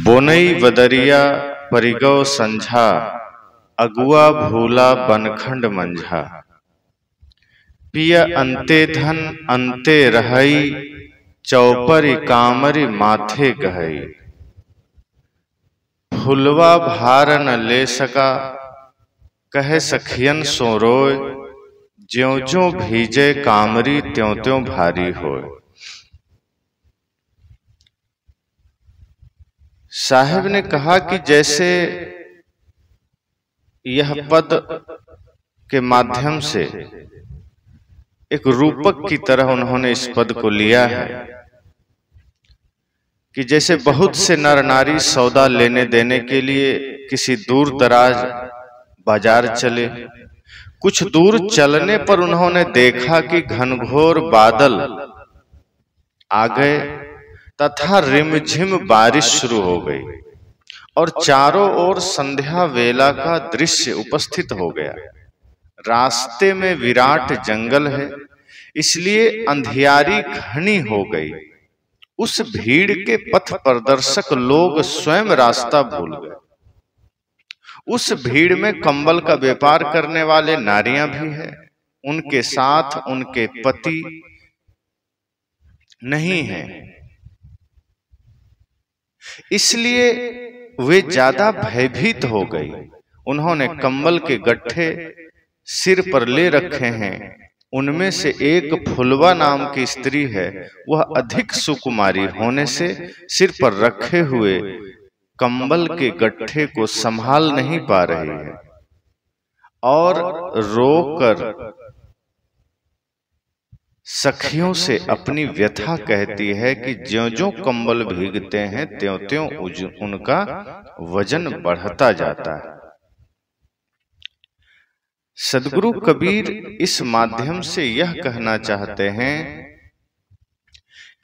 बोनई बदरिया परिगौ संझा, अगुआ भूला बनखंड मंझा। पिय अंते धन अंते रहई, चौपरी कामरी माथे गहई। फुलवा भार न ले सका, कहे सखियन सो रोय। ज्यों ज्यों भीजे कामरी, त्यों त्यों भारी होय। साहिब ने कहा कि जैसे यह पद के माध्यम से एक रूपक की तरह उन्होंने इस पद को लिया है कि जैसे बहुत से नर नारी सौदा लेने देने के लिए किसी दूर दराज बाजार चले। कुछ दूर चलने पर उन्होंने देखा कि घनघोर बादल आ गए तथा रिमझिम बारिश शुरू हो गई और चारों ओर संध्या वेला का दृश्य उपस्थित हो गया। रास्ते में विराट जंगल है, इसलिए अंधियारी घनी हो गई। उस भीड़ के पथ प्रदर्शक लोग स्वयं रास्ता भूल गए। उस भीड़ में कंबल का व्यापार करने वाले नारियां भी हैं, उनके साथ उनके पति नहीं हैं, इसलिए वे ज्यादा भयभीत हो गई। उन्होंने कंबल के गट्ठे सिर पर ले रखे हैं। उनमें से एक फुलवा नाम की स्त्री है, वह अधिक सुकुमारी होने से सिर पर रखे हुए कंबल के गट्ठे को संभाल नहीं पा रही है और रोकर सखियों से अपनी व्यथा कहती है कि ज्यों-ज्यों कंबल भीगते हैं त्यों-त्यों उनका वजन बढ़ता जाता है। सद्गुरु कबीर इस माध्यम से यह कहना चाहते हैं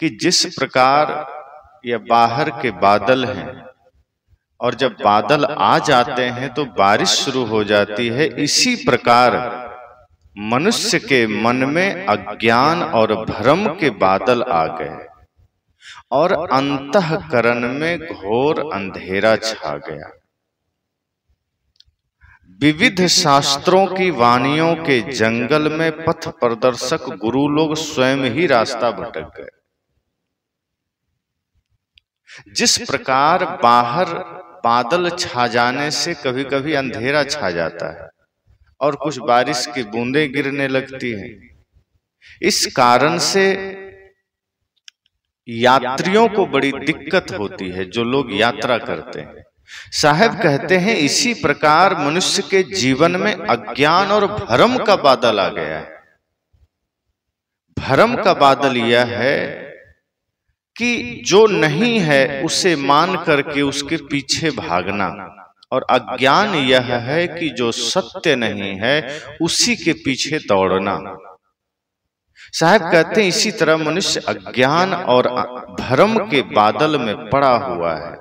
कि जिस प्रकार यह बाहर के बादल हैं और जब बादल आ जाते हैं तो बारिश शुरू हो जाती है, इसी प्रकार मनुष्य के मन में अज्ञान और भ्रम के बादल आ गए और अंतःकरण में घोर अंधेरा छा गया। विविध शास्त्रों की वाणियों के जंगल में पथ प्रदर्शक गुरु लोग स्वयं ही रास्ता भटक गए। जिस प्रकार बाहर बादल छा जाने से कभी कभी अंधेरा छा जाता है और कुछ बारिश की बूंदें गिरने लगती हैं, इस कारण से यात्रियों को बड़ी दिक्कत होती है जो लोग यात्रा करते हैं। साहब कहते हैं इसी प्रकार मनुष्य के जीवन में अज्ञान और भ्रम का बादल आ गया है। भ्रम का बादल यह है कि जो नहीं है उसे मान करके उसके पीछे भागना, और अज्ञान यह है कि जो सत्य नहीं है उसी के पीछे दौड़ना। साहब कहते हैं इसी तरह मनुष्य अज्ञान और भ्रम के बादल में पड़ा हुआ है।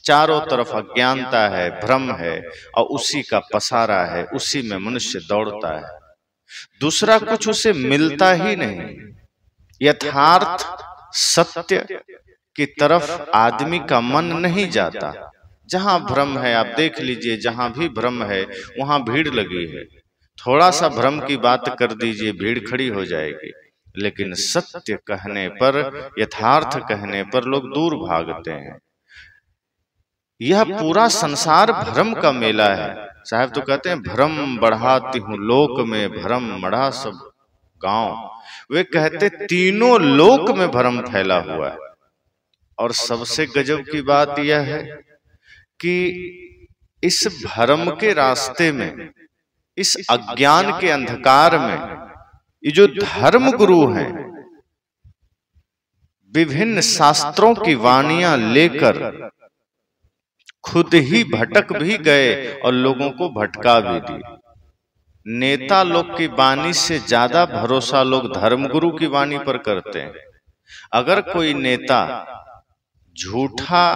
चारों तरफ अज्ञानता है, भ्रम है और उसी का पसारा है, उसी में मनुष्य दौड़ता है। दूसरा कुछ उसे मिलता ही नहीं। यथार्थ सत्य की तरफ आदमी का मन नहीं जाता। जहां भ्रम है, आप देख लीजिए, जहां भी भ्रम है वहां भीड़ लगी है। थोड़ा सा भ्रम की बात कर दीजिए, भीड़ खड़ी हो जाएगी। लेकिन सत्य कहने पर, यथार्थ कहने पर लोग दूर भागते हैं। यह पूरा संसार भ्रम का मेला है। साहब तो कहते हैं भ्रम बढ़ाती हूं लोक में, भ्रम मढ़ा सब गांव। वे कहते तीनों लोक में भ्रम फैला हुआ है। और सबसे गजब की बात यह है कि इस भ्रम के रास्ते में, इस अज्ञान के अंधकार में, ये जो धर्म गुरु हैं विभिन्न शास्त्रों की वाणियां लेकर खुद ही भटक भी गए और लोगों को भटका भी दिया। नेता लोग की वाणी से ज्यादा भरोसा लोग धर्मगुरु की वाणी पर करते हैं। अगर कोई नेता झूठा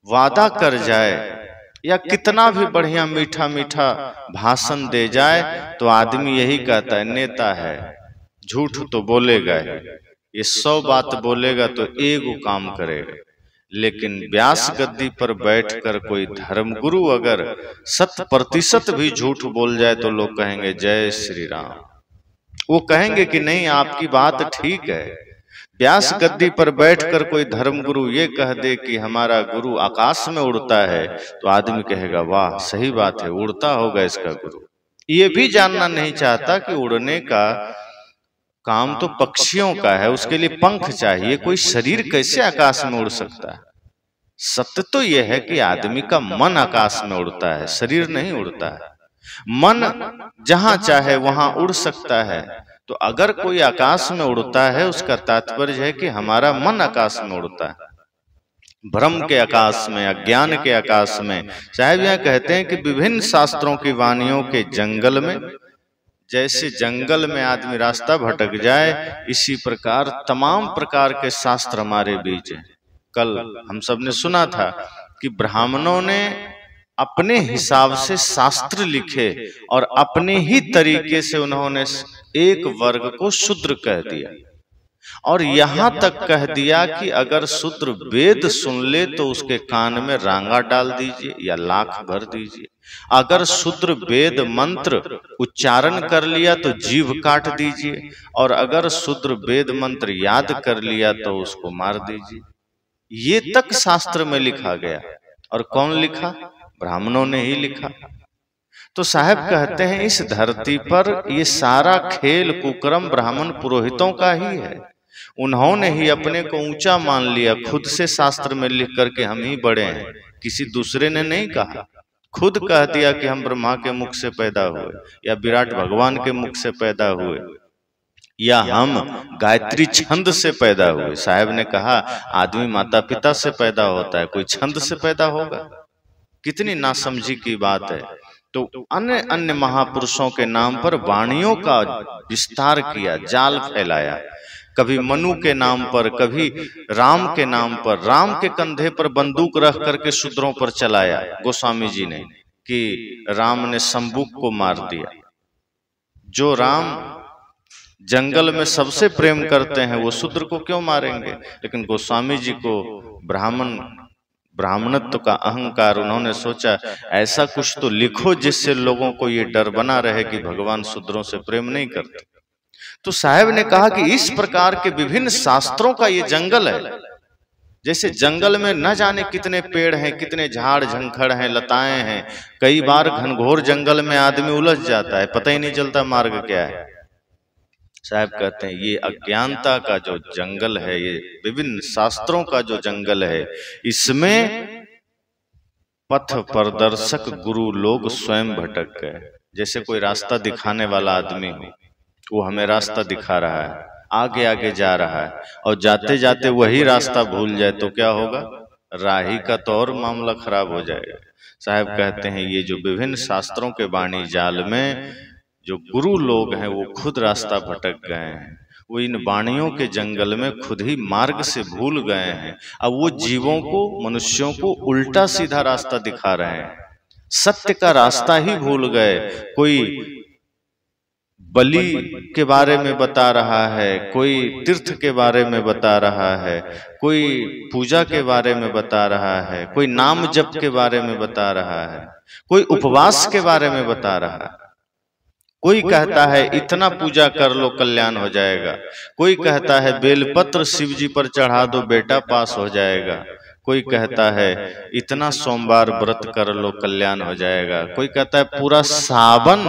वादा कर जाए या कितना भी बढ़िया मीठा मीठा भाषण दे जाए तो आदमी यही कहता है नेता है, झूठ तो बोलेगा ही। ये 100 बात बोलेगा तो एगो काम करेगा। लेकिन व्यास गद्दी पर बैठकर कोई धर्मगुरु अगर 100% भी झूठ बोल जाए तो लोग कहेंगे जय श्री राम। वो कहेंगे कि नहीं, आपकी बात ठीक है। व्यास गद्दी पर बैठकर कोई धर्मगुरु ये कह दे कि हमारा गुरु आकाश में उड़ता है, तो आदमी कहेगा वाह सही बात है, उड़ता होगा इसका गुरु। ये भी जानना नहीं चाहता कि उड़ने का काम तो पक्षियों का है, उसके लिए पंख चाहिए, कोई शरीर कैसे आकाश में उड़ सकता है। सत्य तो यह है कि आदमी का मन आकाश में उड़ता है, शरीर नहीं उड़ता है। मन जहां चाहे वहां उड़ सकता है। तो अगर कोई आकाश में उड़ता है, उसका तात्पर्य है कि हमारा मन आकाश में उड़ता है, भ्रम के आकाश में, अज्ञान के आकाश में। साहब यह कहते हैं कि विभिन्न शास्त्रों की वाणियों के जंगल में, जैसे जंगल में आदमी रास्ता भटक जाए, इसी प्रकार तमाम प्रकार के शास्त्र हमारे बीच हैं। कल हम सब ने सुना था कि ब्राह्मणों ने अपने हिसाब से शास्त्र लिखे और अपने ही तरीके से उन्होंने एक वर्ग को शूद्र कह दिया, और यहां तक कह दिया कि अगर शूद्र वेद सुन ले तो उसके कान में रांगा डाल दीजिए या लाख भर दीजिए। अगर शूद्र वेद मंत्र उच्चारण कर लिया तो जीभ काट दीजिए, और अगर शूद्र वेद मंत्र याद कर लिया तो उसको मार दीजिए। ये तक शास्त्र में लिखा गया। और कौन लिखा? ब्राह्मणों ने ही लिखा। तो साहब कहते हैं इस धरती पर ये सारा खेल कुकर्म ब्राह्मण पुरोहितों का ही है। उन्होंने ही अपने को ऊंचा मान लिया, खुद से शास्त्र में लिख करके हम ही बड़े हैं, किसी दूसरे ने नहीं कहा। खुद कह दिया कि हम ब्रह्मा के मुख से पैदा हुए, या विराट भगवान के मुख से पैदा हुए, या हम गायत्री छंद से पैदा हुए। साहब ने कहा आदमी माता पिता से पैदा होता है, कोई छंद से पैदा होगा? कितनी नासमझी की बात है। तो अन्य अन्य महापुरुषों के नाम पर वाणियों का विस्तार किया, जाल फैलाया। कभी मनु के नाम पर, कभी राम के नाम पर, राम के कंधे पर बंदूक रख करके शूद्रों पर चलाया गोस्वामी जी ने कि राम ने शंबुक को मार दिया। जो राम जंगल में सबसे प्रेम करते हैं वो शूद्र को क्यों मारेंगे? लेकिन गोस्वामी जी को ब्राह्मणत्व का अहंकार, उन्होंने सोचा ऐसा कुछ तो लिखो जिससे लोगों को ये डर बना रहे कि भगवान शूद्रों से प्रेम नहीं करते। तो साहब ने कहा कि इस प्रकार के विभिन्न शास्त्रों का ये जंगल है। जैसे जंगल में न जाने कितने पेड़ हैं, कितने झाड़ झंखड़ हैं, लताएं हैं। कई बार घनघोर जंगल में आदमी उलझ जाता है, पता ही नहीं चलता मार्ग क्या है। साहब कहते हैं ये अज्ञानता का जो जंगल है, ये विभिन्न शास्त्रों का जो जंगल है, इसमें पथ प्रदर्शक गुरु लोग स्वयं भटक गए। जैसे कोई रास्ता दिखाने वाला आदमी हो, वो हमें रास्ता दिखा रहा है, आगे आगे जा रहा है, और जाते जाते वही रास्ता भूल जाए तो क्या होगा? राही का तो और मामला खराब हो जाएगा। साहब कहते हैं ये जो विभिन्न शास्त्रों के वाणी जाल में जो गुरु लोग हैं वो खुद रास्ता भटक गए हैं। वो इन वाणियों के जंगल में खुद ही मार्ग से भूल गए हैं। अब वो जीवों को, मनुष्यों को उल्टा सीधा रास्ता दिखा रहे हैं, सत्य का रास्ता ही भूल गए। कोई बलि के बारे में बता रहा है, कोई तीर्थ के बारे में बता रहा है, कोई पूजा के बारे में बता रहा है, कोई नाम जप के बारे में बता रहा है, कोई उपवास के बारे में बता रहा है। कोई कहता है इतना पूजा कर लो कल्याण हो जाएगा, कोई कहता है बेलपत्र शिव जी पर चढ़ा दो बेटा पास हो जाएगा, कोई कहता है इतना सोमवार व्रत कर लो कल्याण हो जाएगा, कोई कहता है पूरा सावन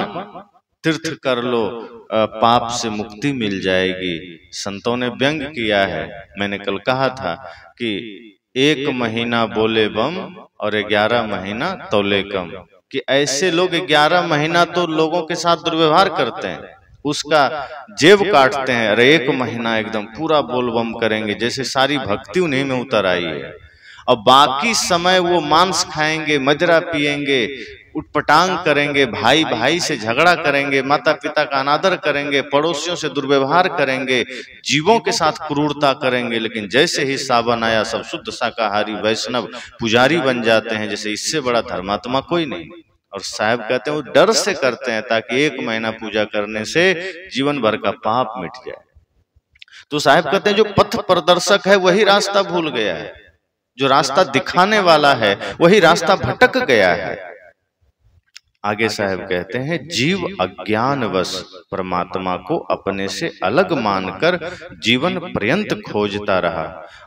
तीर्थ कर लो पाप से मुक्ति मिल जाएगी। संतों ने व्यंग किया है। मैंने कल कहा था कि 1 महीना बोले बम और 11 महीना तौले कम, कि ऐसे लोग 11 महीना तो लोगों के साथ दुर्व्यवहार करते हैं, उसका जेब काटते हैं, अरे 1 महीना एकदम पूरा बोलबम करेंगे, जैसे सारी भक्ति उन्हीं में उतर आई है। और बाकी समय वो मांस खाएंगे, मदिरा पिएंगे, उटपटांग करेंगे, भाई भाई से झगड़ा करेंगे, माता पिता का अनादर करेंगे, पड़ोसियों से दुर्व्यवहार करेंगे, जीवों के साथ क्रूरता करेंगे। लेकिन जैसे ही सावन आया सब शुद्ध शाकाहारी वैष्णव पुजारी बन जाते हैं, जैसे इससे बड़ा धर्मात्मा कोई नहीं। और साहब कहते हैं वो डर से करते हैं ताकि 1 महीना पूजा करने से जीवन भर का पाप मिट जाए। तो साहब कहते हैं जो पथ प्रदर्शक है वही रास्ता भूल गया है। जो रास्ता दिखाने वाला है वही रास्ता भटक गया है। आगे साहब कहते हैं, जीव अज्ञानवश परमात्मा को अपने से अलग मानकर जीवन पर्यंत खोजता रहा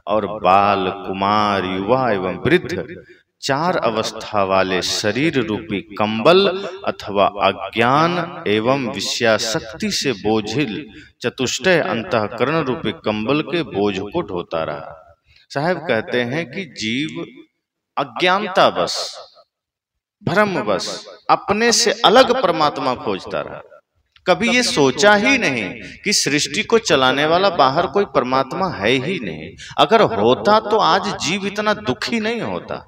और बाल, कुमार, युवा एवं वृद्ध चार अवस्था वाले शरीर रूपी कंबल अथवा अज्ञान एवं विषयासक्ति से बोझिल चतुष्टय अंतःकरण रूपी कंबल के बोझ को ढोता रहा। साहब कहते हैं कि जीव अज्ञानतावश, भ्रमवश अपने से अलग परमात्मा खोजता रहा। कभी ये सोचा ही नहीं कि सृष्टि को चलाने वाला बाहर कोई परमात्मा है ही नहीं। अगर होता तो आज जीव इतना दुखी नहीं होता।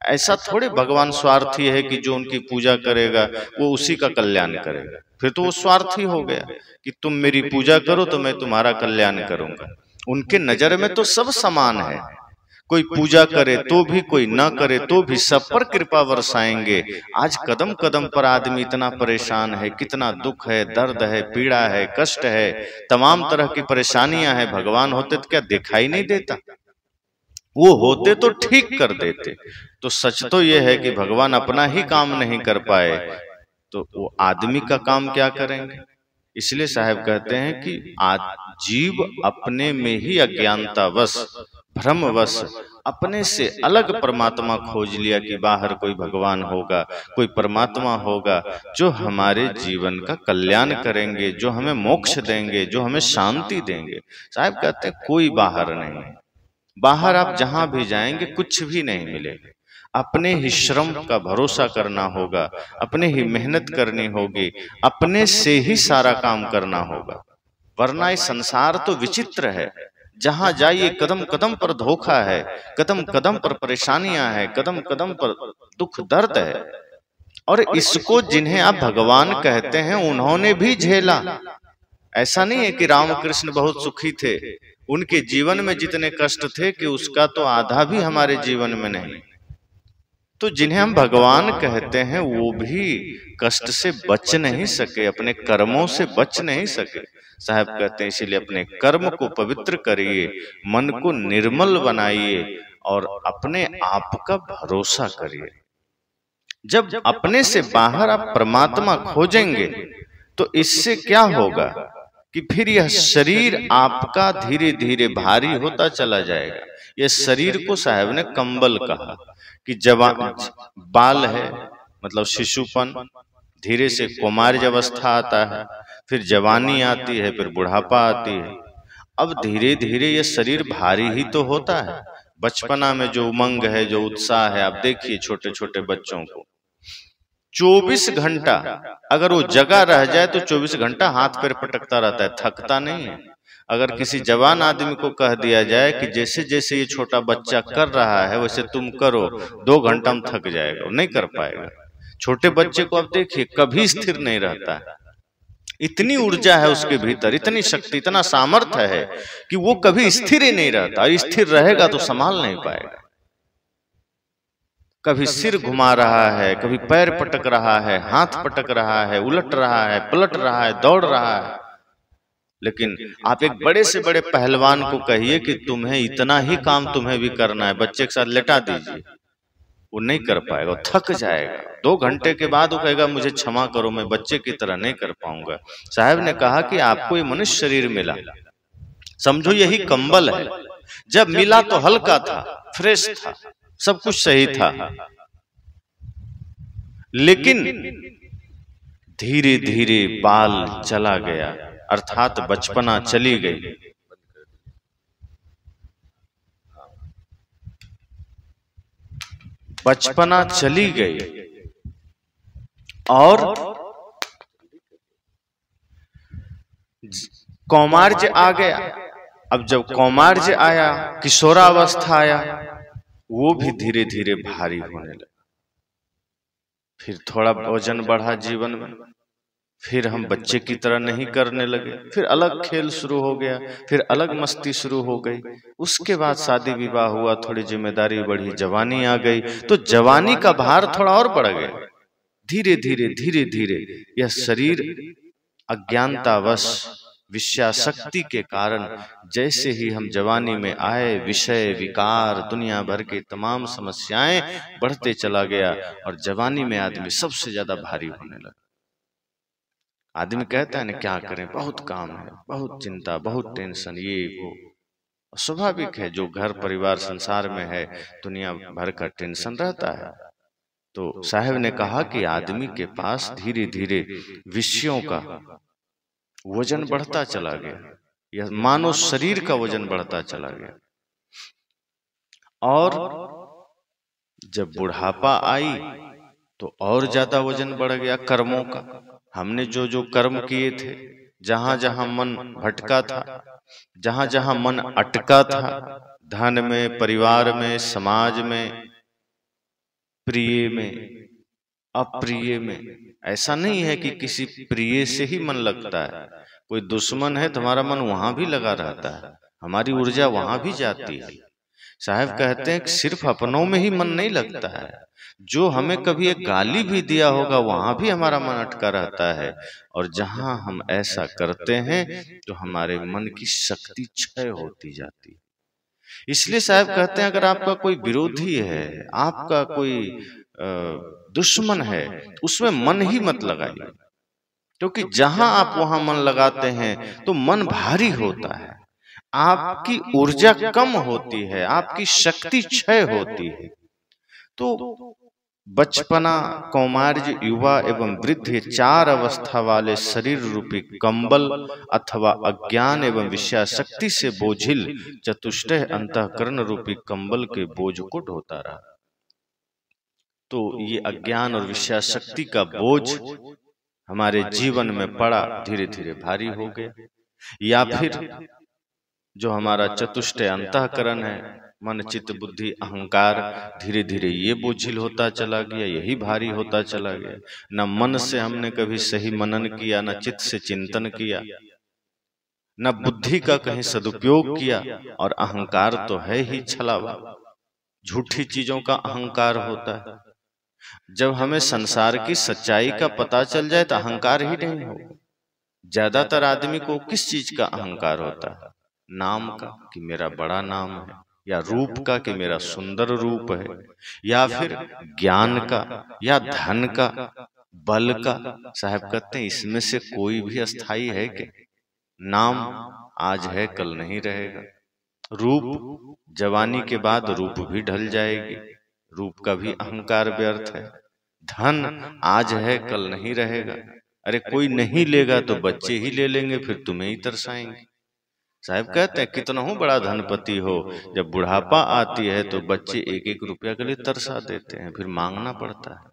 ऐसा थोड़े भगवान स्वार्थी है कि जो उनकी पूजा करेगा वो उसी का कल्याण करेगा। फिर तो वो स्वार्थी हो गया कि तुम मेरी पूजा करो तो मैं तुम्हारा कल्याण करूंगा। उनके नजर में तो सब समान है। कोई पूजा करे तो भी, कोई न करे तो भी, सब पर कृपा बरसाएंगे। आज कदम कदम पर आदमी इतना परेशान है, कितना दुख है, दर्द है, पीड़ा है, कष्ट है, तमाम तरह की परेशानियां हैं। भगवान होते तो क्या दिखाई नहीं देता? वो होते तो ठीक कर देते। तो सच तो ये है कि भगवान अपना ही काम नहीं कर पाए तो वो आदमी का काम क्या करेंगे। इसलिए साहब कहते हैं कि जीव अपने में ही अज्ञानतावश, भ्रमवश अपने से अलग परमात्मा खोज लिया कि बाहर कोई भगवान होगा, कोई परमात्मा होगा जो हमारे जीवन का कल्याण करेंगे, जो हमें मोक्ष देंगे, जो हमें शांति देंगे। साहब कहते हैं कोई बाहर नहीं। बाहर आप जहां भी जाएंगे कुछ भी नहीं मिलेगा। अपने ही श्रम का भरोसा करना होगा, अपने ही मेहनत करनी होगी, अपने से ही सारा काम करना होगा। वरना ये संसार तो विचित्र है। जहां जाइए कदम कदम पर धोखा है, कदम कदम पर परेशानियां हैं, कदम कदम पर दुख दर्द है। और इसको जिन्हें आप भगवान कहते हैं उन्होंने भी झेला। ऐसा नहीं है कि रामकृष्ण बहुत सुखी थे, उनके जीवन में जितने कष्ट थे कि उसका तो आधा भी हमारे जीवन में नहीं। तो जिन्हें हम भगवान कहते हैं वो भी कष्ट से बच नहीं सके, अपने कर्मों से बच नहीं सके। साहब कहते हैं इसीलिए अपने कर्म को पवित्र करिए, मन को निर्मल बनाइए और अपने आप का भरोसा करिए। जब अपने से बाहर आप परमात्मा खोजेंगे तो इससे क्या होगा कि फिर यह शरीर आपका धीरे धीरे भारी होता चला जाएगा। यह शरीर को साहब ने कंबल कहा कि जवान बाल है मतलब शिशुपन, धीरे से कौमार्य अवस्था आता है, फिर जवानी आती है, फिर बुढ़ापा आती है। अब धीरे धीरे ये शरीर भारी ही तो होता है। बचपना में जो उमंग है, जो उत्साह है, आप देखिए छोटे छोटे बच्चों को 24 घंटा अगर वो जगा रह जाए तो 24 घंटा हाथ पैर पटकता रहता है, थकता नहीं है। अगर किसी जवान आदमी को कह दिया जाए कि जैसे जैसे ये छोटा बच्चा कर रहा है वैसे तुम करो, 2 घंटा में थक जाएगा, वो नहीं कर पाएगा। छोटे बच्चे को आप देखिए कभी स्थिर नहीं रहता है। इतनी ऊर्जा है उसके भीतर, इतनी शक्ति, इतना सामर्थ्य है कि वो कभी स्थिर ही नहीं रहता। और स्थिर रहेगा तो संभाल नहीं पाएगा। कभी सिर घुमा रहा है, कभी पैर पटक रहा है, हाथ पटक रहा है, उलट रहा है, पलट रहा है, दौड़ रहा है। लेकिन आप एक बड़े से बड़े पहलवान को कहिए कि तुम्हें इतना ही काम तुम्हें भी करना है, बच्चे के साथ लेटा दीजिए, वो नहीं कर पाएगा, थक जाएगा। 2 घंटे के बाद वो कहेगा मुझे क्षमा करो, मैं बच्चे की तरह नहीं कर पाऊंगा। साहब ने कहा कि आपको ये मनुष्य शरीर मिला, समझो यही कंबल है। जब मिला तो हल्का था, फ्रेश था, सब कुछ सही था, लेकिन धीरे धीरे बाल चला गया, अर्थात बचपना चली गई। बचपना चली गई और कौमार्य आ गया। अब जब कौमार्य आया, किशोरावस्था आया, वो भी धीरे धीरे भारी होने लगा। फिर थोड़ा वजन बढ़ा जीवन में, फिर हम बच्चे की तरह नहीं करने लगे, फिर अलग खेल शुरू हो गया, फिर अलग मस्ती शुरू हो गई। उसके बाद शादी विवाह हुआ, थोड़ी जिम्मेदारी बढ़ी, जवानी आ गई, तो जवानी का भार थोड़ा और बढ़ गया। धीरे धीरे धीरे धीरे यह शरीर अज्ञानतावश विषयाशक्ति के कारण जैसे ही हम जवानी में आए, विषय विकार दुनिया भर के तमाम समस्याएं बढ़ते चला गया और जवानी में आदमी सबसे ज्यादा भारी होने लगा। आदमी कहता है ना क्या करें, बहुत काम है, बहुत चिंता, बहुत टेंशन, ये वो। स्वाभाविक है, जो घर परिवार संसार में है दुनिया भर का टेंशन रहता है। तो साहब ने कहा कि आदमी के पास धीरे धीरे विषयों का वजन बढ़ता चला गया, यह मानव शरीर का वजन बढ़ता चला गया। और जब बुढ़ापा आई तो और ज्यादा वजन बढ़ गया कर्मों का। हमने जो जो कर्म किए थे, जहां जहां मन भटका था, जहां जहां मन अटका था, धन में, परिवार में, समाज में, प्रिय में, अप्रिय में, ऐसा नहीं है कि किसी प्रिय से ही मन लगता है। कोई दुश्मन है तो हमारा मन वहां भी लगा रहता है, हमारी ऊर्जा वहां भी जाती है। साहब कहते हैं कि सिर्फ अपनों में ही मन नहीं लगता है, जो हमें कभी एक गाली भी दिया होगा वहां भी हमारा मन अटका रहता है। और जहां हम ऐसा करते हैं तो हमारे मन की शक्ति क्षय होती जाती है। इसलिए साहब कहते हैं अगर आपका कोई विरोधी है, आपका कोई दुश्मन है, उसमें मन ही मत लगाइए, क्योंकि जहां आप वहां मन लगाते हैं तो मन भारी होता है, आपकी ऊर्जा कम होती है, आपकी शक्ति क्षय होती है। तो बचपना, कौमार्य, युवा एवं वृद्ध चार अवस्था वाले शरीर रूपी कंबल अथवा अज्ञान एवं विषयाशक्ति से बोझिल चतुष्टय अंतःकरण रूपी कंबल के बोझ को ढोता रहा। तो ये अज्ञान और विषयाशक्ति का बोझ हमारे जीवन में पड़ा, धीरे धीरे भारी हो गया। या फिर जो हमारा चतुष्टय अंतःकरण है, मन चित्त बुद्धि अहंकार, धीरे धीरे ये बोझिल होता चला गया, यही भारी होता चला गया। न मन से हमने कभी सही मनन किया, न चित्त से चिंतन किया, न बुद्धि का कहीं सदुपयोग किया। और अहंकार तो है ही छलावा, झूठी चीजों का अहंकार होता है। जब हमें संसार की सच्चाई का पता चल जाए तो अहंकार ही नहीं होगा। ज्यादातर आदमी को किस चीज का अहंकार होता है? नाम का, कि मेरा बड़ा नाम है, या रूप का, कि मेरा सुंदर रूप है, या फिर ज्ञान का, या धन का, बल का। साहब कहते हैं इसमें से कोई भी अस्थाई है क्या? नाम आज है कल नहीं रहेगा, रूप जवानी के बाद रूप भी ढल जाएगी, रूप का भी अहंकार व्यर्थ है। धन आज है कल नहीं रहेगा, अरे कोई नहीं लेगा तो बच्चे ही ले लेंगे, फिर तुम्हें ही तरसाएंगे। साहब कहते हैं कितना हो बड़ा धनपति हो, जब बुढ़ापा आती है तो बच्चे एक एक रुपया के लिए तरसा देते हैं, फिर मांगना पड़ता है।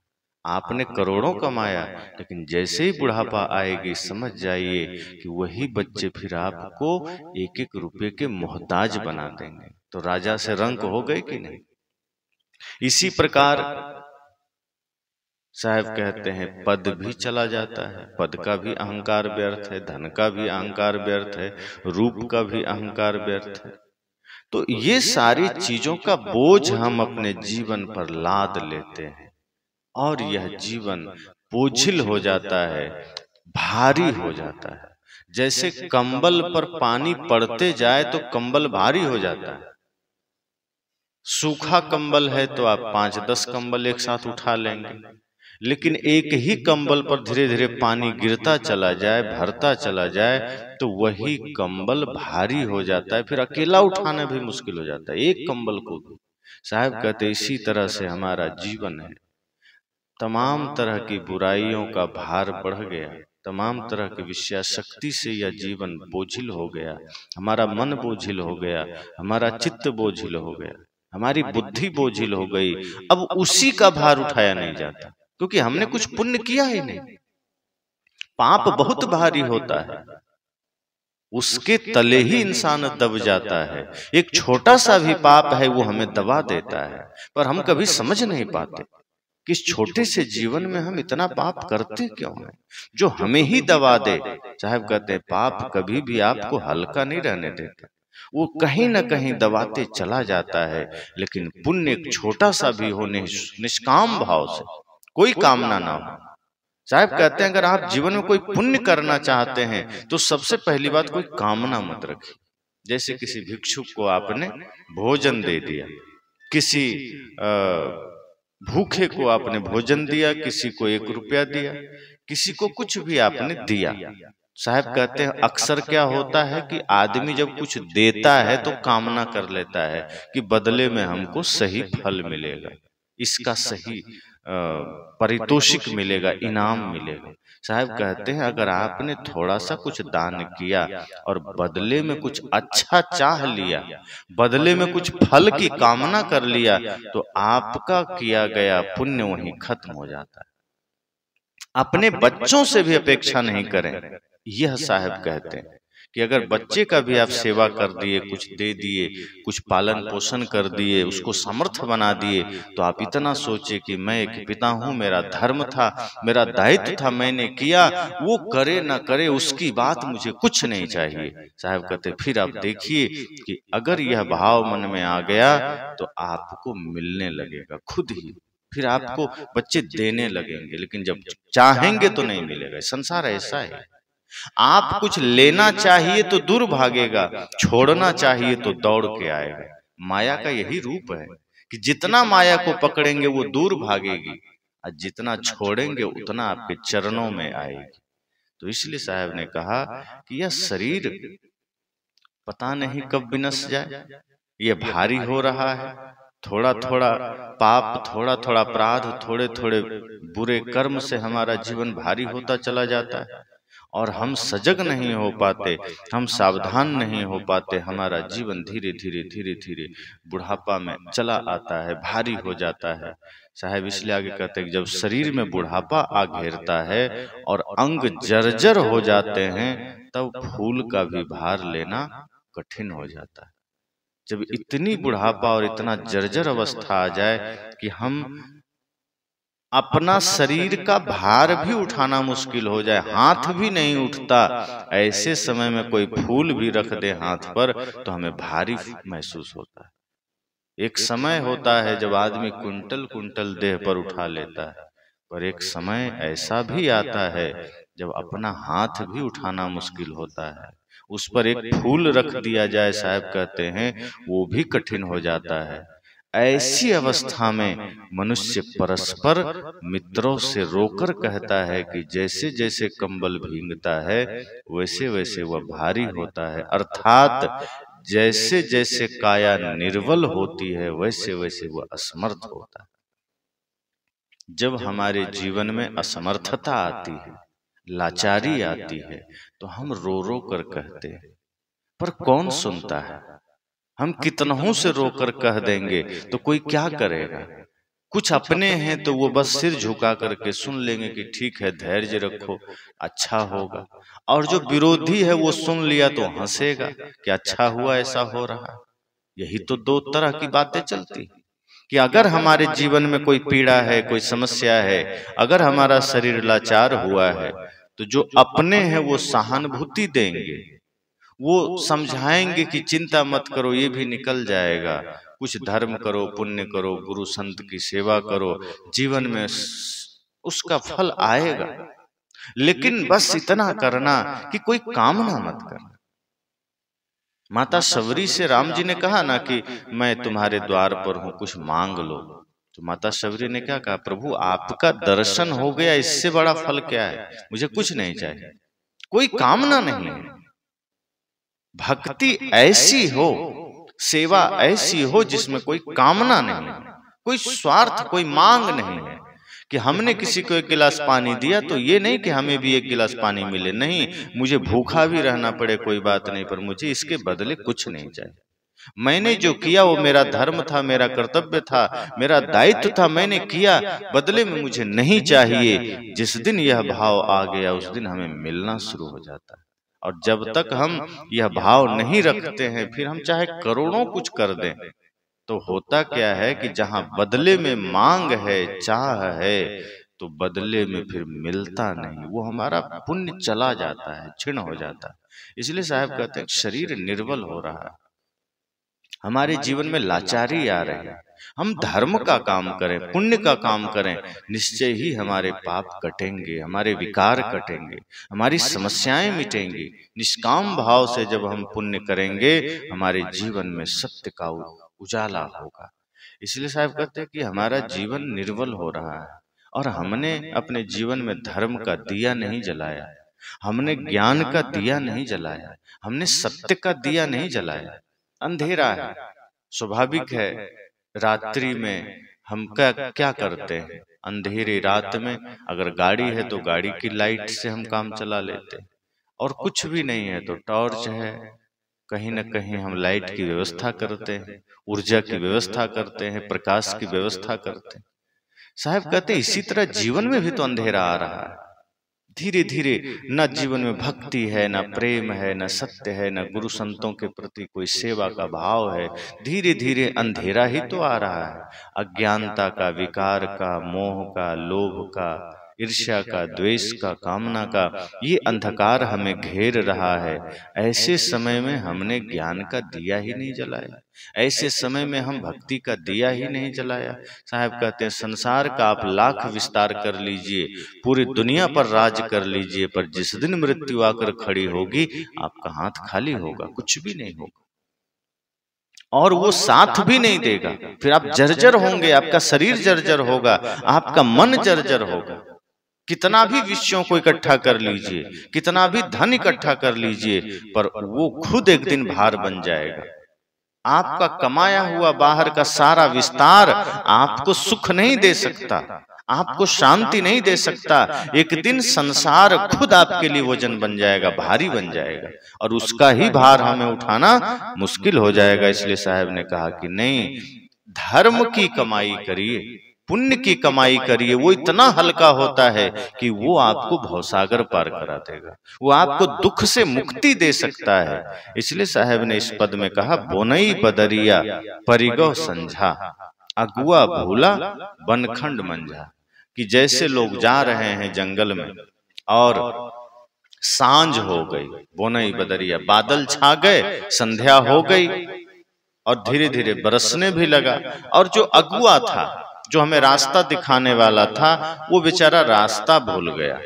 आपने करोड़ों कमाया, लेकिन जैसे ही बुढ़ापा आएगी समझ जाइए कि वही बच्चे फिर आपको एक एक रुपये के मोहताज बना देंगे। तो राजा से रंक हो गए कि नहीं? इसी प्रकार साहब कहते हैं पद भी चला जाता है, पद का भी अहंकार व्यर्थ है, धन का भी अहंकार व्यर्थ है, रूप का भी अहंकार व्यर्थ है। तो ये सारी चीजों का बोझ हम अपने जीवन पर लाद लेते हैं और यह जीवन बोझिल हो जाता है, भारी हो जाता है। जैसे कंबल पर पानी पड़ते जाए तो कंबल भारी हो जाता है। सूखा कंबल है तो आप 5-10 कंबल एक साथ उठा लेंगे, लेकिन एक ही कंबल पर धीरे धीरे पानी गिरता चला जाए, भरता चला जाए, तो वही कंबल भारी हो जाता है, फिर अकेला उठाना भी मुश्किल हो जाता है एक कंबल को भी। साहब कहते इसी तरह से हमारा जीवन है, तमाम तरह की बुराइयों का भार बढ़ गया, तमाम तरह की विषयाशक्ति से यह जीवन बोझिल हो गया, हमारा मन बोझिल हो गया, हमारा चित्त बोझिल हो गया, हमारी बुद्धि बोझिल हो गई। अब उसी का भार उठाया नहीं जाता, क्योंकि हमने कुछ पुण्य किया ही नहीं। पाप बहुत भारी होता है, उसके तले ही इंसान दब जाता है। एक छोटा सा भी पाप है वो हमें दबा देता है, पर हम कभी समझ नहीं पाते कि इस छोटे से जीवन में हम इतना पाप करते क्यों हैं, जो हमें ही दबा दे। साहब कहते हैं पाप कभी भी आपको हल्का नहीं रहने देता, वो कहीं ना कहीं दबाते चला जाता है। लेकिन पुण्य एक छोटा सा भी हो, निष्काम भाव से, कोई कामना ना हो, साहब कहते हैं अगर आप जीवन में कोई पुण्य करना चाहते हैं तो सबसे पहली बात कोई कामना मत रखिए। जैसे किसी भिक्षुक को आपने भोजन दे दिया, किसी भूखे को आपने भोजन दिया, किसी को 1 रुपया दिया, किसी को कुछ भी आपने दिया। साहब कहते हैं अक्सर क्या होता है कि आदमी जब कुछ देता है तो कामना कर लेता है कि बदले में हमको सही फल मिलेगा, इसका सही पारितोषिक मिलेगा, इनाम मिलेगा। साहब कहते हैं अगर आपने थोड़ा सा कुछ दान किया और बदले में कुछ अच्छा चाह लिया, बदले में कुछ फल की कामना कर लिया, तो आपका किया गया पुण्य वहीं खत्म हो जाता है। अपने बच्चों से भी अपेक्षा नहीं करें। यह साहब कहते हैं कि अगर बच्चे का भी आप सेवा कर दिए, कुछ दे दिए, कुछ पालन पोषण कर दिए, उसको समर्थ बना दिए, तो आप इतना सोचे कि मैं एक पिता हूँ, मेरा धर्म था, मेरा दायित्व था, मैंने किया, वो करे ना करे उसकी बात मुझे कुछ नहीं चाहिए। साहब कहते फिर आप देखिए कि अगर यह भाव मन में आ गया तो आपको मिलने लगेगा खुद ही, फिर आपको बच्चे देने लगेंगे, लेकिन जब चाहेंगे तो नहीं मिलेगा। संसार ऐसा है, आप कुछ लेना चाहिए तो दूर भागेगा, छोड़ना चाहिए तो दौड़ के आएगा। माया का यही रूप है कि जितना माया को पकड़ेंगे वो दूर भागेगी, और जितना छोड़ेंगे उतना आपके चरणों में आएगी। तो इसलिए साहब ने कहा कि यह शरीर पता नहीं कब विनश जाए, ये भारी हो रहा है, थोड़ा थोड़ा पाप, थोड़ा थोड़ा अपराध, थोड़े थोड़े बुरे कर्म से हमारा जीवन भारी होता चला जाता है, और हम सजग नहीं हो पाते, हम सावधान नहीं हो पाते, हमारा जीवन धीरे धीरे धीरे धीरे बुढ़ापा में चला आता है, भारी हो जाता है। साहब इसलिए आगे कहते हैं कि जब शरीर में बुढ़ापा आ घेरता है और अंग जर्जर हो जाते हैं, तब फूल का भी भार लेना कठिन हो जाता है। जब इतनी बुढ़ापा और इतना जर्जर अवस्था आ जाए कि हम अपना शरीर का भार भी उठाना मुश्किल हो जाए, हाथ भी नहीं उठता, ऐसे समय में कोई फूल भी रख दे हाथ पर तो हमें भारी महसूस होता है। एक समय होता है जब आदमी कुंटल कुंटल देह पर उठा लेता है, पर एक समय ऐसा भी आता है जब अपना हाथ भी उठाना मुश्किल होता है। उस पर एक फूल रख दिया जाए, साहब कहते हैं, वो भी कठिन हो जाता है। ऐसी अवस्था में मनुष्य परस्पर मित्रों से रोकर कहता है कि जैसे जैसे कंबल भींगता है वैसे वैसे वह भारी होता है, अर्थात जैसे जैसे काया निर्बल होती है वैसे वैसे वह असमर्थ होता है। जब हमारे जीवन में असमर्थता आती है, लाचारी आती है, तो हम रो रो कर कहते हैं, पर कौन सुनता है? हम कितनों से रोकर कह देंगे तो कोई क्या करेगा? कुछ अपने हैं तो वो बस सिर झुका करके सुन लेंगे कि ठीक है, धैर्य रखो, अच्छा होगा। और जो विरोधी है वो सुन लिया तो हंसेगा कि अच्छा हुआ ऐसा हो रहा। यही तो 2 तरह की बातें चलती कि अगर हमारे जीवन में कोई पीड़ा है, कोई समस्या है, अगर हमारा शरीर लाचार हुआ है, तो जो अपने हैं वो सहानुभूति देंगे, वो समझाएंगे कि चिंता मत करो, ये भी निकल जाएगा, कुछ धर्म करो, पुण्य करो, गुरु संत की सेवा करो, जीवन में उसका फल आएगा। लेकिन बस इतना करना कि कोई कामना मत करना। माता शबरी से राम जी ने कहा ना कि मैं तुम्हारे द्वार पर हूं, कुछ मांग लो। तो माता शबरी ने क्या कहा, प्रभु आपका दर्शन हो गया, इससे बड़ा फल क्या है, मुझे कुछ नहीं चाहिए, कोई कामना नहीं है। भक्ति ऐसी हो, सेवा ऐसी हो जिसमें कोई कामना नहीं है, कोई स्वार्थ, कोई मांग नहीं है कि हमने किसी को 1 गिलास पानी दिया तो ये नहीं कि हमें भी 1 गिलास पानी मिले, नहीं, मुझे भूखा भी रहना पड़े कोई बात नहीं, पर मुझे इसके बदले कुछ नहीं चाहिए। मैंने जो किया वो मेरा धर्म था, मेरा कर्तव्य था, मेरा दायित्व था, मैंने किया, बदले में मुझे नहीं चाहिए। जिस दिन यह भाव आ गया उस दिन हमें मिलना शुरू हो जाता है। और जब तक हम यह भाव नहीं रखते हैं, फिर हम चाहे करोड़ों कुछ कर दें, तो होता क्या है कि जहां बदले में मांग है, चाह है, तो बदले में फिर मिलता नहीं, वो हमारा पुण्य चला जाता है, क्षीण हो जाता है। इसलिए साहब कहते हैं शरीर निर्बल हो रहा है, हमारे जीवन में लाचारी आ रही है, हम धर्म का काम करें, पुण्य का काम करें, निश्चय ही हमारे पाप कटेंगे, हमारे विकार कटेंगे, हमारी समस्याएं मिटेंगी। निष्काम भाव से जब हम पुण्य करेंगे, हमारे जीवन में सत्य का उजाला होगा। इसलिए साहब कहते हैं कि हमारा जीवन निर्मल हो रहा है और हमने अपने जीवन में धर्म का दिया नहीं जलाया, हमने ज्ञान का दिया नहीं जलाया, हमने सत्य का दिया नहीं जलाया। अंधेरा है, स्वाभाविक है, रात्रि में हम क्या करते हैं, अंधेरी रात में अगर गाड़ी है तो गाड़ी की लाइट से हम काम चला लेते हैं, और कुछ भी नहीं है तो टॉर्च है, कहीं न कहीं हम लाइट की व्यवस्था करते हैं, ऊर्जा की व्यवस्था करते हैं, प्रकाश की व्यवस्था करते हैं। साहब कहते हैं इसी तरह जीवन में भी तो अंधेरा आ रहा है। धीरे धीरे न जीवन में भक्ति है, न प्रेम है, न सत्य है, न गुरु संतों के प्रति कोई सेवा का भाव है। धीरे धीरे अंधेरा ही तो आ रहा है, अज्ञानता का, विकार का, मोह का, लोभ का, ईर्ष्या का, द्वेष का, कामना का, ये अंधकार हमें घेर रहा है। ऐसे समय में हमने ज्ञान का दिया ही नहीं जलाया, ऐसे समय में हम भक्ति का दिया ही नहीं जलाया। साहब कहते हैं संसार का आप लाख विस्तार कर लीजिए, पूरी दुनिया पर राज कर लीजिए, पर जिस दिन मृत्यु आकर खड़ी होगी आपका हाथ खाली होगा, कुछ भी नहीं होगा, और वो साथ भी नहीं देगा। फिर आप जर्जर होंगे, आपका शरीर जर्जर होगा, आपका मन जर्जर होगा। कितना भी विषयों को इकट्ठा कर लीजिए, कितना भी धन इकट्ठा कर लीजिए, पर वो खुद एक दिन भार बन जाएगा। आपका कमाया हुआ बाहर का सारा विस्तार आपको सुख नहीं दे सकता, आपको शांति नहीं दे सकता। एक दिन संसार खुद आपके लिए वजन बन जाएगा, भारी बन जाएगा, और उसका ही भार हमें उठाना मुश्किल हो जाएगा। इसलिए साहब ने कहा कि नहीं, धर्म की कमाई करिए, पुण्य की कमाई करिए, वो इतना हल्का होता है कि वो आपको भवसागर पार करा देगा, वो आपको दुख से मुक्ति दे सकता है। इसलिए साहब ने इस पद में कहा, बोनई बदरिया परिगौ संझा, अगुआ भूला बनखंड मंझा। कि जैसे लोग जा रहे हैं जंगल में और सांझ हो गई, बोनई बदरिया, बादल छा गए, संध्या हो गई और धीरे धीरे बरसने भी लगा, और जो अगुआ था, जो हमें रास्ता दिखाने वाला था, वो बेचारा रास्ता भूल गया।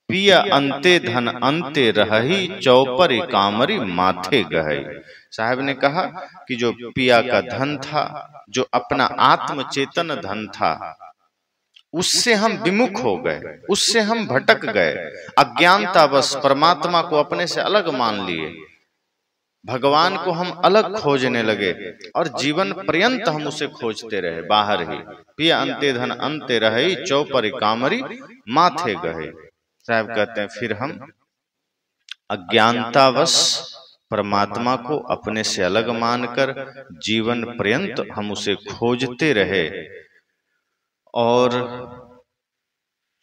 पिया अंते धन अंते रही, चौपरी कामरी माथे गहई। साहब ने कहा कि जो पिया का धन था, जो अपना आत्मचेतन धन था, उससे हम विमुख हो गए, उससे हम भटक गए, अज्ञानता बस परमात्मा को अपने से अलग मान लिए, भगवान को हम अलग खोजने लगे, और जीवन पर्यंत हम उसे खोजते रहे बाहर ही। पिया अंते धन अंते रही, चौपरी कामरी माथे गहे। साहब कहते हैं फिर हम अज्ञानतावश परमात्मा को अपने से अलग मानकर जीवन पर्यंत हम उसे खोजते रहे, और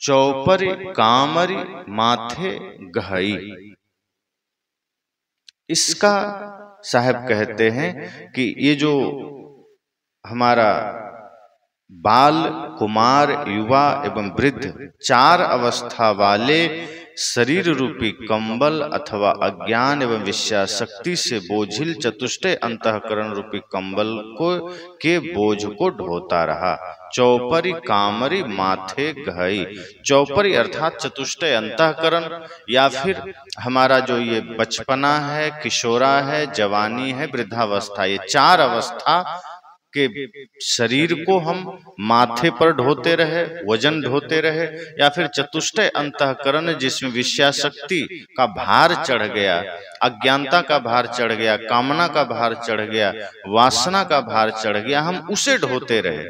चौपरी कामरी माथे गहई। इसका साहब कहते हैं कि ये जो हमारा बाल, कुमार, युवा एवं वृद्ध, चार अवस्था वाले शरीर रूपी कंबल अथवा अज्ञान एवं विषयाशक्ति से बोझिल चतुष्टय अंतःकरण रूपी कंबल को के बोझ को ढोता रहा। चौपरी कामरी माथे गहई। चौपरी अर्थात चतुष्टय अंतःकरण, या फिर हमारा जो ये बचपना है, किशोरा है, जवानी है, वृद्धावस्था, ये चार अवस्था के शरीर को हम माथे पर ढोते रहे, वजन ढोते रहे, या फिर चतुष्टय अंतःकरण जिसमें विषयाशक्ति का भार चढ़ गया, अज्ञानता का भार चढ़ गया, कामना का भार चढ़ गया, वासना का भार चढ़ गया, हम उसे ढोते रहे।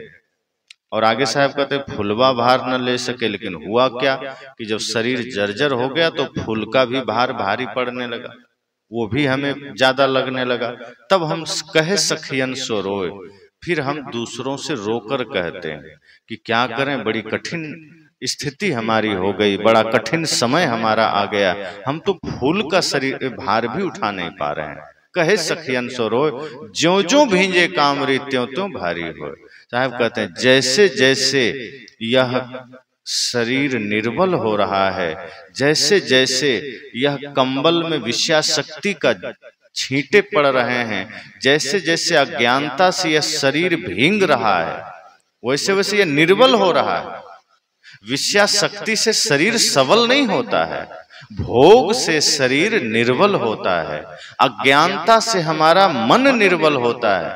और आगे साहब कहते फूलवा भार न ले सके, लेकिन हुआ क्या कि जब शरीर जर्जर हो गया तो फूल का भी भार भारी पड़ने लगा, वो भी हमें ज्यादा लगने लगा। तब हम कहे सखियन सो रोए, फिर हम दूसरों से रोकर कहते हैं कि क्या करें, बड़ी कठिन स्थिति हमारी हो गई, बड़ा कठिन समय हमारा आ गया, हम तो फूल का शरीर भार भी उठा नहीं पा रहे हैं। कहे सखियन सो रोए, ज्यों ज्यों भींजे कामरी त्यों त्यों भारी हो। साहब कहते हैं जैसे जैसे यह शरीर निर्बल हो रहा है, जैसे जैसे यह कंबल में विषयाशक्ति का छींटे पड़ रहे हैं, जैसे जैसे अज्ञानता से यह शरीर भींग रहा है, वैसे वैसे यह निर्बल हो रहा है। विषया शक्ति से शरीर सबल नहीं होता है, भोग से शरीर निर्बल होता है, अज्ञानता से हमारा मन निर्बल होता है।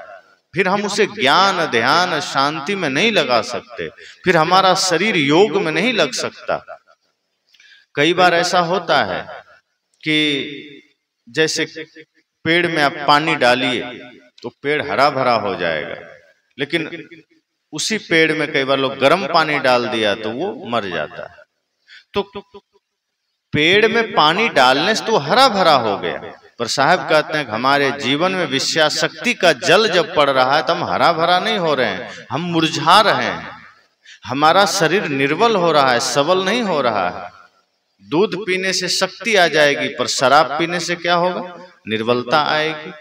फिर हम उसे ज्ञान ध्यान शांति में नहीं लगा सकते, फिर हमारा शरीर योग में नहीं लग सकता। कई बार ऐसा होता है कि जैसे पेड़ में आप पानी डालिए तो पेड़ हरा भरा हो जाएगा, लेकिन उसी पेड़ में कई बार लोग गर्म पानी डाल दिया तो वो मर जाता है। तो पेड़ में पानी डालने से तो हरा भरा हो गया, पर साहब कहते हैं कि हमारे जीवन में विषया शक्ति का जल जब पड़ रहा है तो हम हरा भरा नहीं हो रहे हैं, हम मुरझा रहे हैं, हमारा शरीर निर्बल हो रहा है, सबल नहीं हो रहा है। दूध पीने से शक्ति आ जाएगी, पर शराब पीने से क्या होगा? निर्बलता आएगी।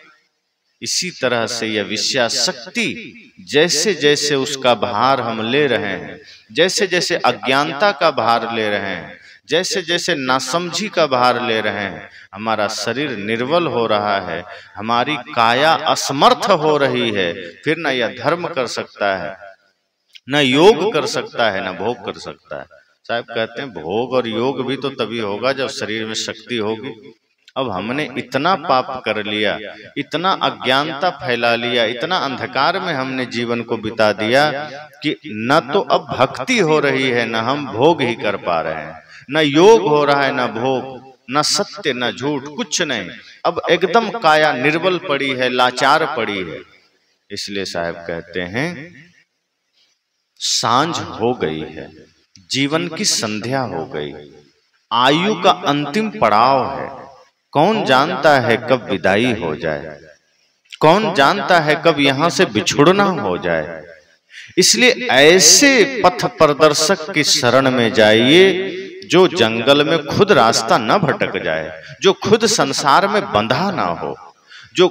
इसी तरह से यह विषया शक्ति जैसे जैसे उसका भार हम ले रहे हैं, जैसे जैसे अज्ञानता का भार ले रहे हैं, जैसे जैसे नासमझी का भार ले रहे हैं, हमारा शरीर निर्बल हो रहा है, हमारी काया असमर्थ हो रही है। फिर न यह धर्म कर सकता है, न योग कर सकता है, न भोग कर सकता है। साहब कहते हैं भोग और योग भी तो तभी होगा जब शरीर में शक्ति होगी। अब हमने इतना पाप कर लिया, इतना अज्ञानता फैला लिया, इतना अंधकार में हमने जीवन को बिता दिया कि न तो अब भक्ति हो रही है, न हम भोग ही कर पा रहे हैं, न योग हो रहा है, न भोग, न सत्य, न झूठ, कुछ नहीं। अब एकदम काया निर्बल पड़ी है, लाचार पड़ी है। इसलिए साहब कहते हैं सांझ हो गई है, जीवन की संध्या हो गई, आयु का अंतिम पड़ाव है। कौन जानता है कब विदाई हो जाए, कौन जानता है कब यहां से बिछुड़ना हो जाए। इसलिए ऐसे पथ प्रदर्शक की शरण में जाइए जो जंगल में खुद रास्ता न भटक जाए, जो खुद संसार में बंधा ना हो, जो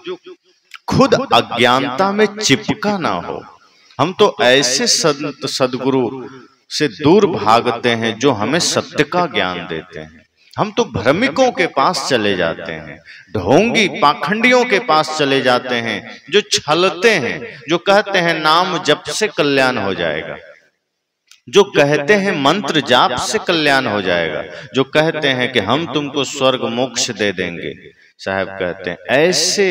खुद अज्ञानता में चिपका ना हो। हम तो ऐसे संत सदगुरु से दूर भागते हैं जो हमें सत्य का ज्ञान देते हैं। हम तो भ्रमिकों के पास चले जाते हैं, ढोंगी पाखंडियों के पास चले जाते हैं, जो छलते हैं, जो कहते हैं नाम जप से कल्याण हो जाएगा, जो कहते हैं मंत्र जाप से कल्याण हो जाएगा, जो कहते हैं कि हम तुमको स्वर्ग मोक्ष दे देंगे। साहब कहते हैं ऐसे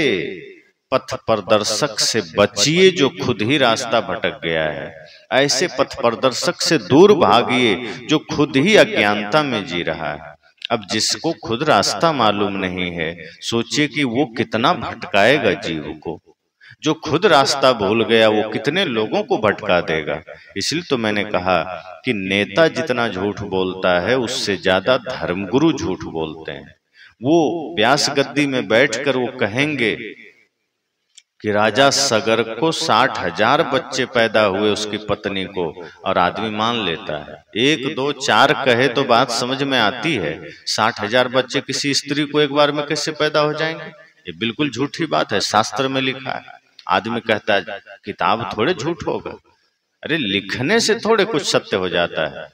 पथ प्रदर्शक से बचिए जो खुद ही रास्ता भटक गया है। ऐसे पथ प्रदर्शक से दूर भागिए जो खुद ही अज्ञानता में जी रहा है। अब जिसको खुद रास्ता मालूम नहीं है, सोचिए कि वो कितना भटकाएगा जीव को। जो खुद रास्ता भूल गया वो कितने लोगों को भटका देगा। इसलिए तो मैंने कहा कि नेता जितना झूठ बोलता है उससे ज्यादा धर्मगुरु झूठ बोलते हैं। वो व्यास गद्दी में बैठकर वो कहेंगे कि राजा सगर को 60,000 बच्चे पैदा हुए उसकी पत्नी को, और आदमी मान लेता है। 1 2 4 कहे तो बात समझ में आती है, 60,000 बच्चे किसी स्त्री को एक बार में कैसे पैदा हो जाएंगे? ये बिल्कुल झूठी बात है, शास्त्र में लिखा है। आदमी कहता है किताब थोड़े झूठ होगा, अरे लिखने से थोड़े कुछ सत्य हो जाता है।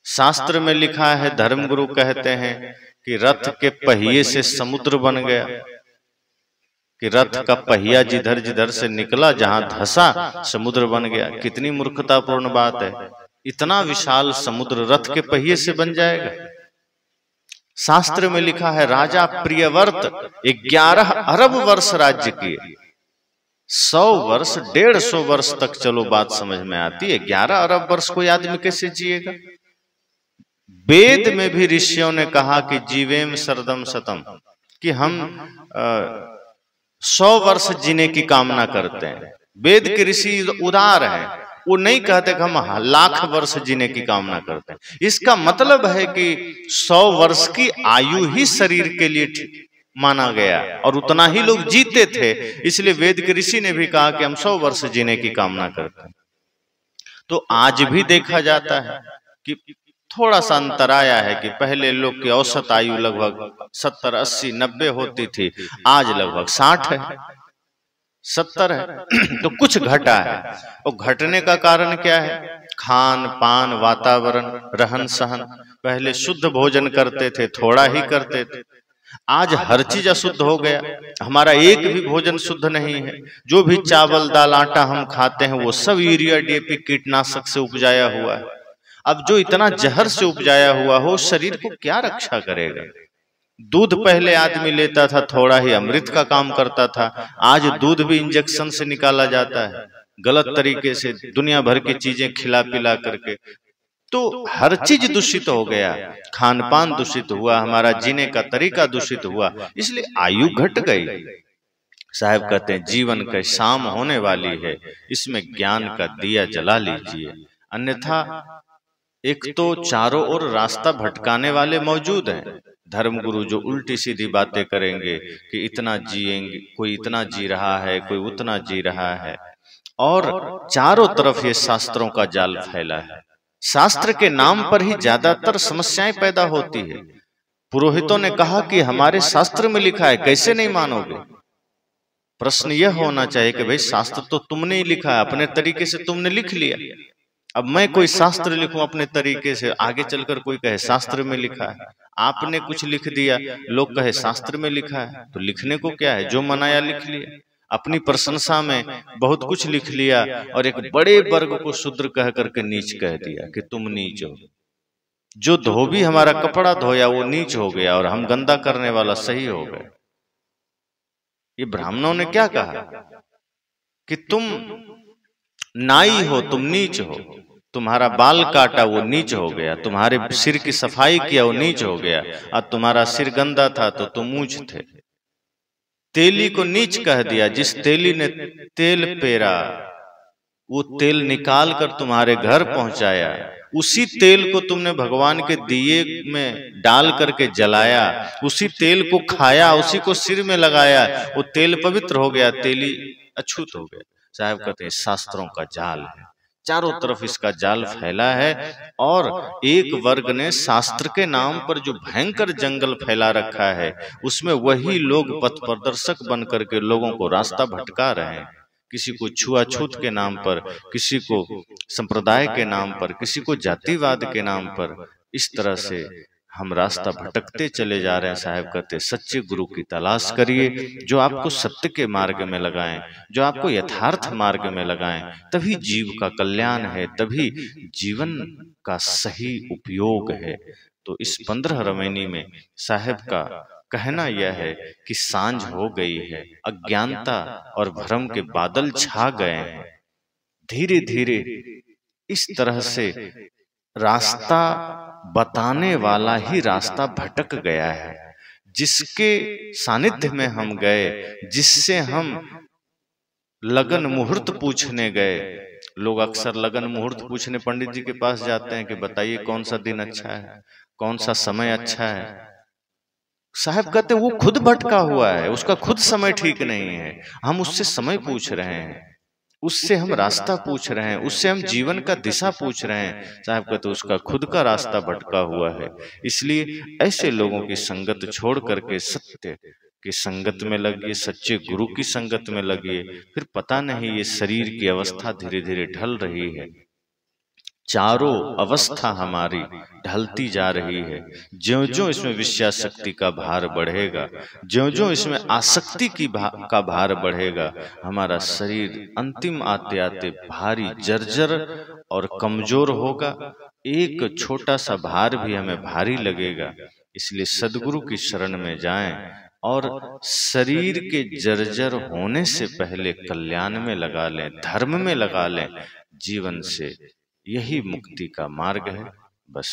शास्त्र में लिखा है, धर्मगुरु कहते हैं कि रथ के पहिए से समुद्र बन गया, कि रथ का पहिया जिधर जिधर से निकला जहां धंसा समुद्र बन गया। कितनी मूर्खतापूर्ण बात है, इतना विशाल समुद्र रथ के पहिए से बन जाएगा। शास्त्र में लिखा है राजा प्रियव्रत 11 अरब वर्ष राज्य किए। 100 वर्ष 150 वर्ष तक चलो बात समझ में आती है, 11 अरब वर्ष कोई आदमी कैसे जिएगा? वेद में भी ऋषियों ने कहा कि जीवेम शरदम शतम, कि हम 100 वर्ष जीने की कामना करते हैं। वेद के ऋषि उदार हैं, वो नहीं कहते कि हम लाख वर्ष जीने की कामना करते हैं। इसका मतलब है कि 100 वर्ष की आयु ही शरीर के लिए माना गया और उतना ही लोग जीते थे। इसलिए वेद के ऋषि ने भी कहा कि हम 100 वर्ष जीने की कामना करते हैं। तो आज भी देखा जाता है कि थोड़ा सा अंतर आया है कि पहले लोग की औसत आयु लगभग 70, 80, 90 होती थी, आज लगभग 60 है, 70 है। तो कुछ घटा है, और घटने का कारण क्या है? खान पान, वातावरण, रहन सहन। पहले शुद्ध भोजन करते थे, थोड़ा ही करते थे। आज हर चीज अशुद्ध हो गया, हमारा एक भी भोजन शुद्ध नहीं है। जो भी चावल दाल आटा हम खाते हैं वो सब यूरिया डीएपी कीटनाशक से उपजाया हुआ है। अब जो इतना जहर से उपजाया हुआ हो शरीर को क्या रक्षा करेगा। दूध पहले आदमी लेता था, थोड़ा ही अमृत का काम करता था। आज दूध भी इंजेक्शन से निकाला जाता है, गलत तरीके से दुनिया भर की चीजें खिला पिला करके। तो हर चीज दूषित हो गया, खान पान दूषित हुआ, हमारा जीने का तरीका दूषित हुआ, इसलिए आयु घट गई। साहब कहते हैं जीवन का शाम होने वाली है, इसमें ज्ञान का दिया जला लीजिए, अन्यथा एक तो चारों ओर रास्ता भटकाने वाले मौजूद हैं। धर्मगुरु जो उल्टी सीधी बातें करेंगे कि इतना जिएंगे, कोई इतना जी रहा है, कोई उतना जी रहा है, और चारों तरफ ये शास्त्रों का जाल फैला है। शास्त्र के नाम पर ही ज्यादातर समस्याएं पैदा होती है। पुरोहितों ने कहा कि हमारे शास्त्र में लिखा है, कैसे नहीं मानोगे। प्रश्न यह होना चाहिए कि भाई शास्त्र तो तुमने ही लिखा है, अपने तरीके से तुमने लिख लिया। अब मैं कोई शास्त्र लिखूं अपने तरीके से, आगे चलकर कोई कहे शास्त्र में लिखा है। आपने कुछ लिख दिया, लोग कहे शास्त्र में लिखा है, तो लिखने को क्या है, जो मनाया लिख लिया। अपनी प्रशंसा में बहुत कुछ लिख लिया और एक बड़े वर्ग को शूद्र कह करके नीच कह दिया कि तुम नीच हो। जो धोबी हमारा कपड़ा धोया वो नीच हो गया और हम गंदा करने वाला सही हो गए। ये ब्राह्मणों ने क्या कहा कि तुम नाई हो, तुम नीच हो, तुम्हारा बाल काटा वो नीच हो गया, तुम्हारे सिर की सफाई किया वो नीच हो गया, और तुम्हारा सिर गंदा था तो तुम ऊंच थे। तेली को नीच कह दिया। जिस तेली ने तेल पेरा वो तेल निकाल कर तुम्हारे घर पहुंचाया, उसी तेल को तुमने भगवान के दिए में डाल करके जलाया, उसी तेल को खाया, उसी को सिर में लगाया, वो तेल पवित्र हो गया, तेली अछूत हो गया। साहब कहते हैं शास्त्रों का जाल है, चारों तरफ इसका जाल फैला है, और एक वर्ग ने शास्त्र के नाम पर जो भयंकर जंगल फैला रखा है उसमें वही लोग पथ प्रदर्शक बन करके लोगों को रास्ता भटका रहे हैं। किसी को छुआछूत के नाम पर, किसी को संप्रदाय के नाम पर, किसी को जातिवाद के नाम पर, इस तरह से हम रास्ता भटकते चले जा रहे हैं। साहब कहते सच्चे गुरु की तलाश करिए, जो आपको सत्य के मार्ग में लगाएं, जो आपको यथार्थ मार्ग में लगाएं, तभी जीव का कल्याण है, तभी जीवन का सही उपयोग है। तो इस 15 रमैनी में साहब का कहना यह है कि सांझ हो गई है, अज्ञानता और भ्रम के बादल छा गए हैं। धीरे धीरे इस तरह से रास्ता बताने वाला ही रास्ता भटक गया है। जिसके सानिध्य में हम गए, जिससे हम लगन मुहूर्त पूछने गए, लोग अक्सर लगन मुहूर्त पूछने पंडित जी के पास जाते हैं कि बताइए कौन सा दिन अच्छा है, कौन सा समय अच्छा है। साहब कहते वो खुद भटका हुआ है, उसका खुद समय ठीक नहीं है। हम उससे समय पूछ रहे हैं, उससे हम रास्ता पूछ रहे हैं, उससे हम जीवन का दिशा पूछ रहे हैं। साहब कहते उसका खुद का रास्ता भटका हुआ है। इसलिए ऐसे लोगों की संगत छोड़ करके सत्य की संगत में लगिए, सच्चे गुरु की संगत में लगिए। फिर पता नहीं ये शरीर की अवस्था धीरे धीरे ढल रही है, चारों अवस्था हमारी ढलती जा रही है। ज्यों ज्यों इसमें विषयाशक्ति का भार बढ़ेगा, ज्यों ज्यों इसमें आसक्ति का भार बढ़ेगा, हमारा शरीर अंतिम आते आते भारी जर्जर और कमजोर होगा। एक छोटा सा भार भी हमें भारी लगेगा। इसलिए सदगुरु की शरण में जाएं और शरीर के जर्जर होने से पहले कल्याण में लगा लें, धर्म में लगा लें। जीवन से यही मुक्ति का मार्ग है। बस।